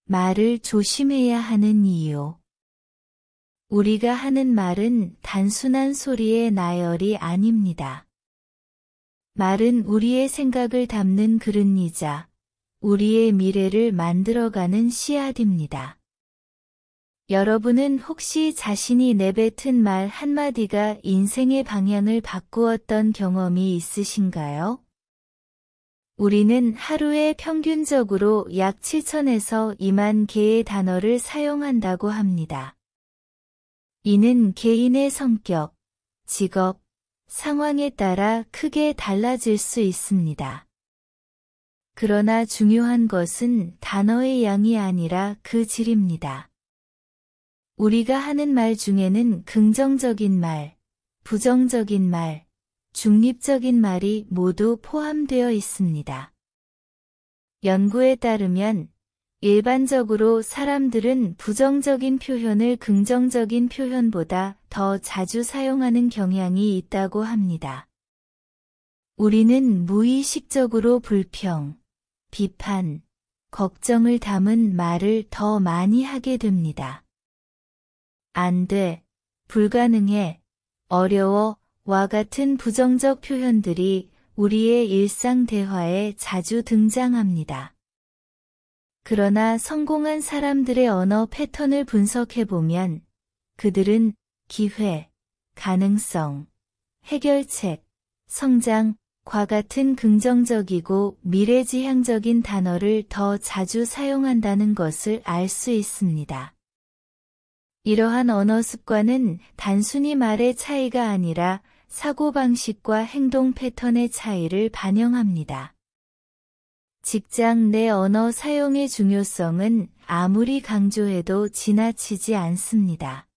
말을 조심해야 하는 이유. 우리가 하는 말은 단순한 소리의 나열이 아닙니다. 말은 우리의 생각을 담는 그릇이자 우리의 미래를 만들어가는 씨앗입니다. 여러분은 혹시 자신이 내뱉은 말 한마디가 인생의 방향을 바꾸었던 경험이 있으신가요? 우리는 하루에 평균적으로 약 7,000에서 2만 개의 단어를 사용한다고 합니다. 이는 개인의 성격, 직업, 상황에 따라 크게 달라질 수 있습니다. 그러나 중요한 것은 단어의 양이 아니라 그 질입니다. 우리가 하는 말 중에는 긍정적인 말, 부정적인 말, 중립적인 말이 모두 포함되어 있습니다. 연구에 따르면 일반적으로 사람들은 부정적인 표현을 긍정적인 표현보다 더 자주 사용하는 경향이 있다고 합니다. 우리는 무의식적으로 불평, 비판, 걱정을 담은 말을 더 많이 하게 됩니다. 안 돼, 불가능해, 어려워, 와 같은 부정적 표현들이 우리의 일상 대화에 자주 등장합니다. 그러나 성공한 사람들의 언어 패턴을 분석해보면 그들은 기회, 가능성, 해결책, 성장과 같은 긍정적이고 미래지향적인 단어를 더 자주 사용한다는 것을 알 수 있습니다. 이러한 언어 습관은 단순히 말의 차이가 아니라 사고방식과 행동 패턴의 차이를 반영합니다. 직장 내 언어 사용의 중요성은 아무리 강조해도 지나치지 않습니다.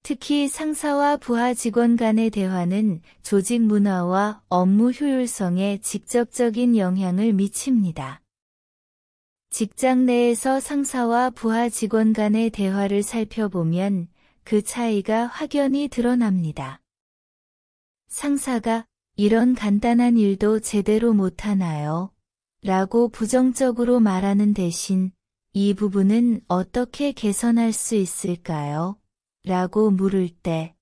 특히 상사와 부하 직원 간의 대화는 조직 문화와 업무 효율성에 직접적인 영향을 미칩니다. 직장 내에서 상사와 부하 직원 간의 대화를 살펴보면 그 차이가 확연히 드러납니다. 상사가 이런 간단한 일도 제대로 못하나요? 라고 부정적으로 말하는 대신 이 부분은 어떻게 개선할 수 있을까요? 라고 물을 때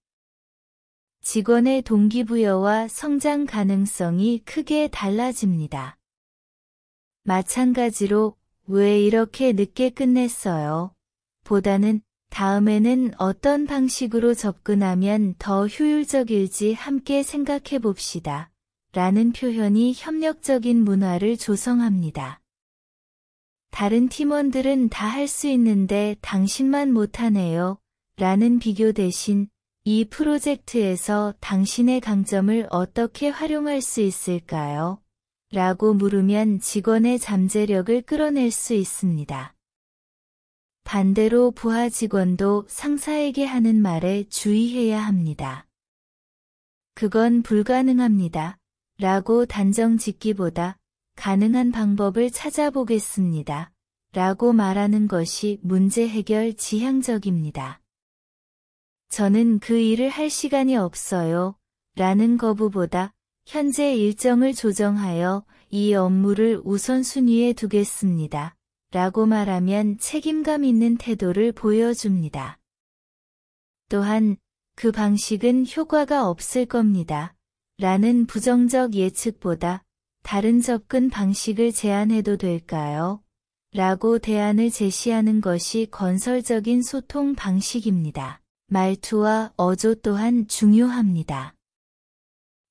직원의 동기부여와 성장 가능성이 크게 달라집니다. 마찬가지로 왜 이렇게 늦게 끝냈어요? 보다는 다음에는 어떤 방식으로 접근하면 더 효율적일지 함께 생각해 봅시다. 라는 표현이 협력적인 문화를 조성합니다. 다른 팀원들은 다 할 수 있는데 당신만 못하네요. 라는 비교 대신 이 프로젝트에서 당신의 강점을 어떻게 활용할 수 있을까요? 라고 물으면 직원의 잠재력을 끌어낼 수 있습니다. 반대로 부하 직원도 상사에게 하는 말에 주의해야 합니다. 그건 불가능합니다. 라고 단정 짓기보다 가능한 방법을 찾아보겠습니다. 라고 말하는 것이 문제 해결 지향적입니다. 저는 그 일을 할 시간이 없어요. 라는 거부보다 현재 일정을 조정하여 이 업무를 우선순위에 두겠습니다. 라고 말하면 책임감 있는 태도를 보여줍니다. 또한 그 방식은 효과가 없을 겁니다. 라는 부정적 예측보다 다른 접근 방식을 제안해도 될까요? 라고 대안을 제시하는 것이 건설적인 소통 방식입니다. 말투와 어조 또한 중요합니다.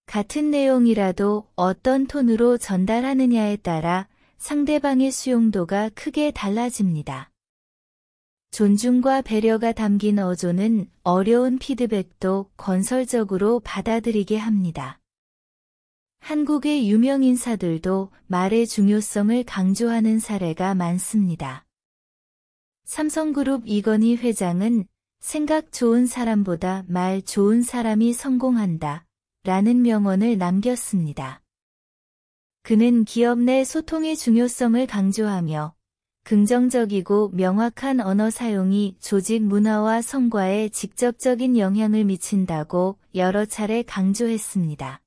같은 내용이라도 어떤 톤으로 전달하느냐에 따라 상대방의 수용도가 크게 달라집니다. 존중과 배려가 담긴 어조는 어려운 피드백도 건설적으로 받아들이게 합니다. 한국의 유명 인사들도 말의 중요성을 강조하는 사례가 많습니다. 삼성그룹 이건희 회장은 생각 좋은 사람보다 말 좋은 사람이 성공한다. 라는 명언을 남겼습니다. 그는 기업 내 소통의 중요성을 강조하며 긍정적이고 명확한 언어 사용이 조직 문화와 성과에 직접적인 영향을 미친다고 여러 차례 강조했습니다.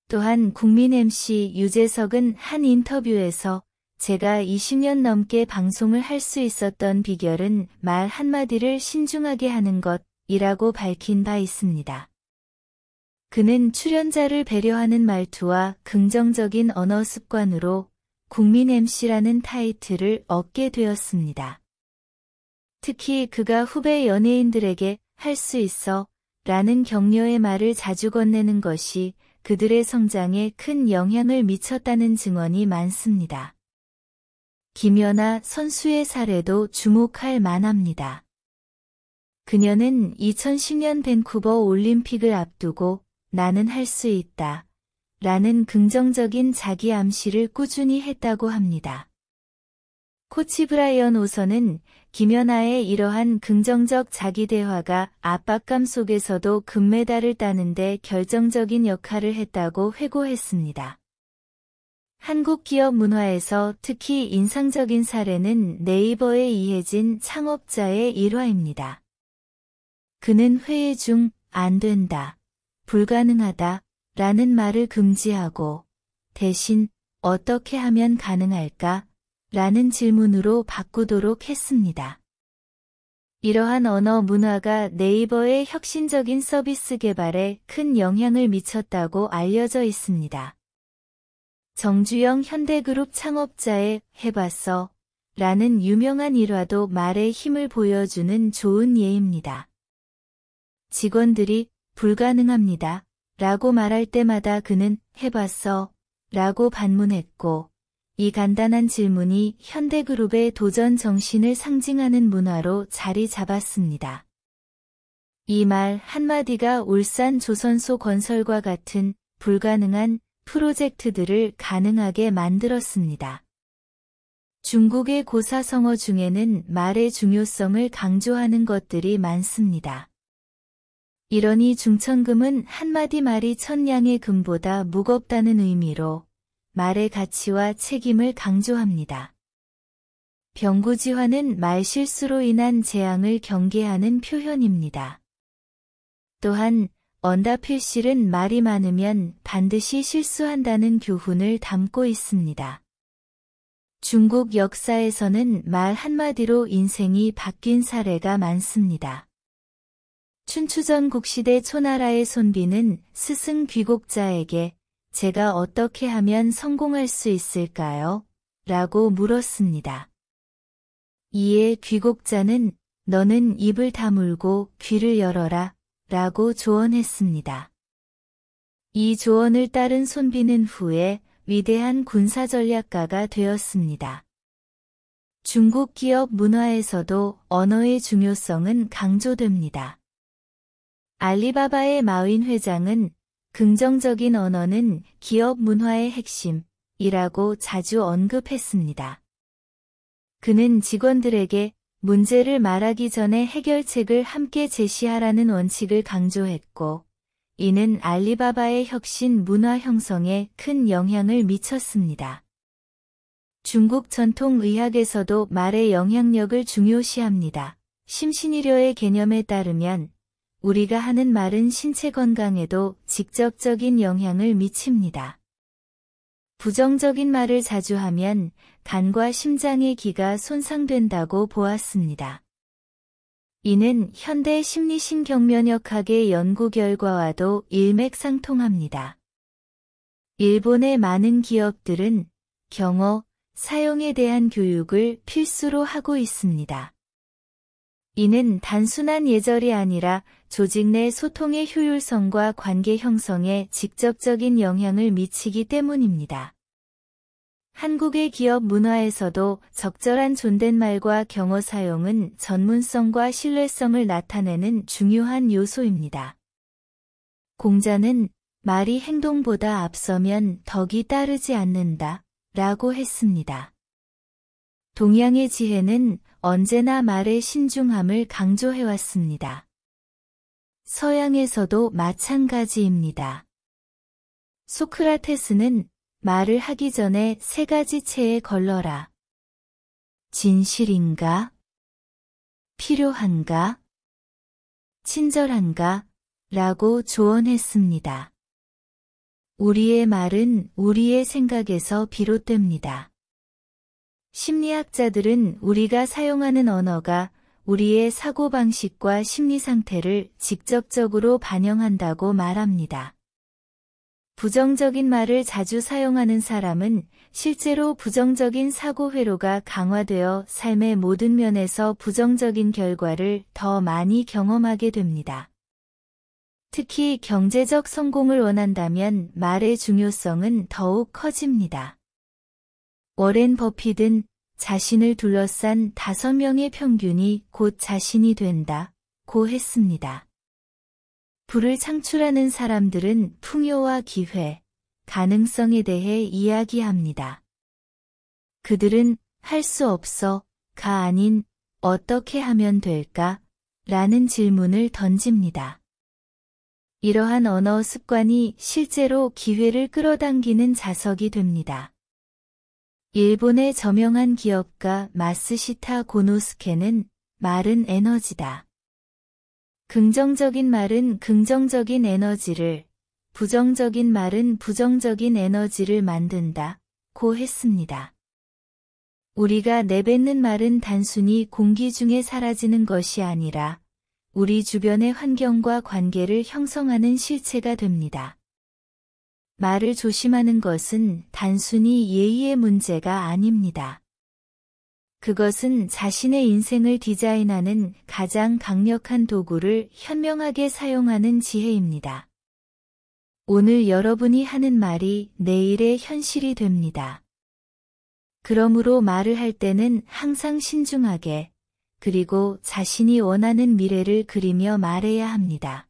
또한 국민 MC 유재석은 한 인터뷰에서 제가 20년 넘게 방송을 할 수 있었던 비결은 말 한마디를 신중하게 하는 것이라고 밝힌 바 있습니다. 그는 출연자를 배려하는 말투와 긍정적인 언어 습관으로 국민 MC라는 타이틀을 얻게 되었습니다. 특히 그가 후배 연예인들에게 할 수 있어 라는 격려의 말을 자주 건네는 것이 그들의 성장에 큰 영향을 미쳤다는 증언이 많습니다. 김연아 선수의 사례도 주목할 만합니다. 그녀는 2010년 밴쿠버 올림픽을 앞두고 나는 할 수 있다 라는 긍정적인 자기 암시를 꾸준히 했다고 합니다. 코치 브라이언 오선은 김연아의 이러한 긍정적 자기 대화가 압박감 속에서도 금메달을 따는 데 결정적인 역할을 했다고 회고했습니다. 한국 기업 문화에서 특히 인상적인 사례는 네이버의 이혜진 창업자의 일화입니다. 그는 회의 중 안 된다, 불가능하다 라는 말을 금지하고 대신 어떻게 하면 가능할까? 라는 질문으로 바꾸도록 했습니다. 이러한 언어 문화가 네이버의 혁신적인 서비스 개발에 큰 영향을 미쳤다고 알려져 있습니다. 정주영 현대그룹 창업자의 해봤어 라는 유명한 일화도 말의 힘을 보여주는 좋은 예입니다. 직원들이 불가능합니다 라고 말할 때마다 그는 해봤어 라고 반문했고 이 간단한 질문이 현대그룹의 도전 정신을 상징하는 문화로 자리 잡았습니다. 이 말 한마디가 울산 조선소 건설과 같은 불가능한 프로젝트들을 가능하게 만들었습니다. 중국의 고사성어 중에는 말의 중요성을 강조하는 것들이 많습니다. 이러니 중천금은 한마디 말이 천냥의 금보다 무겁다는 의미로 말의 가치와 책임을 강조합니다. 병구지화는 말실수로 인한 재앙을 경계하는 표현입니다. 또한 언다필실은 말이 많으면 반드시 실수한다는 교훈을 담고 있습니다. 중국 역사에서는 말 한마디로 인생이 바뀐 사례가 많습니다. 춘추전 국시대 초나라의 손비는 스승 귀곡자에게 제가 어떻게 하면 성공할 수 있을까요? 라고 물었습니다. 이에 귀곡자는 너는 입을 다물고 귀를 열어라 라고 조언했습니다. 이 조언을 따른 손비는 후에 위대한 군사전략가가 되었습니다. 중국 기업 문화에서도 언어의 중요성은 강조됩니다. 알리바바의 마윈 회장은 긍정적인 언어는 기업 문화의 핵심이라고 자주 언급했습니다. 그는 직원들에게 문제를 말하기 전에 해결책을 함께 제시하라는 원칙을 강조했고, 이는 알리바바의 혁신 문화 형성에 큰 영향을 미쳤습니다. 중국 전통 의학에서도 말의 영향력을 중요시합니다. 심신의료의 개념에 따르면 우리가 하는 말은 신체 건강에도 직접적인 영향을 미칩니다. 부정적인 말을 자주 하면 간과 심장의 기가 손상된다고 보았습니다. 이는 현대 심리신경면역학의 연구 결과와도 일맥상통합니다. 일본의 많은 기업들은 경어, 사용에 대한 교육을 필수로 하고 있습니다. 이는 단순한 예절이 아니라 조직 내 소통의 효율성과 관계 형성에 직접적인 영향을 미치기 때문입니다. 한국의 기업 문화에서도 적절한 존댓말과 경어 사용은 전문성과 신뢰성을 나타내는 중요한 요소입니다. 공자는 말이 행동보다 앞서면 덕이 따르지 않는다 라고 했습니다. 동양의 지혜는 언제나 말의 신중함을 강조해왔습니다. 서양에서도 마찬가지입니다. 소크라테스는 말을 하기 전에 3가지 체에 걸러라. 진실인가? 필요한가? 친절한가? 라고 조언했습니다. 우리의 말은 우리의 생각에서 비롯됩니다. 심리학자들은 우리가 사용하는 언어가 우리의 사고방식과 심리 상태를 직접적으로 반영한다고 말합니다. 부정적인 말을 자주 사용하는 사람은 실제로 부정적인 사고 회로가 강화되어 삶의 모든 면에서 부정적인 결과를 더 많이 경험하게 됩니다. 특히 경제적 성공을 원한다면 말의 중요성은 더욱 커집니다. 워렌 버핏은 자신을 둘러싼 5명의 평균이 곧 자신이 된다고 했습니다. 부를 창출하는 사람들은 풍요와 기회, 가능성에 대해 이야기합니다. 그들은 할 수 없어가 아닌 어떻게 하면 될까? 라는 질문을 던집니다. 이러한 언어 습관이 실제로 기회를 끌어당기는 자석이 됩니다. 일본의 저명한 기업가 마쓰시타 고노스케는 말은 에너지다. 긍정적인 말은 긍정적인 에너지를, 부정적인 말은 부정적인 에너지를 만든다고 했습니다. 우리가 내뱉는 말은 단순히 공기 중에 사라지는 것이 아니라 우리 주변의 환경과 관계를 형성하는 실체가 됩니다. 말을 조심하는 것은 단순히 예의의 문제가 아닙니다. 그것은 자신의 인생을 디자인하는 가장 강력한 도구를 현명하게 사용하는 지혜입니다. 오늘 여러분이 하는 말이 내일의 현실이 됩니다. 그러므로 말을 할 때는 항상 신중하게, 그리고 자신이 원하는 미래를 그리며 말해야 합니다.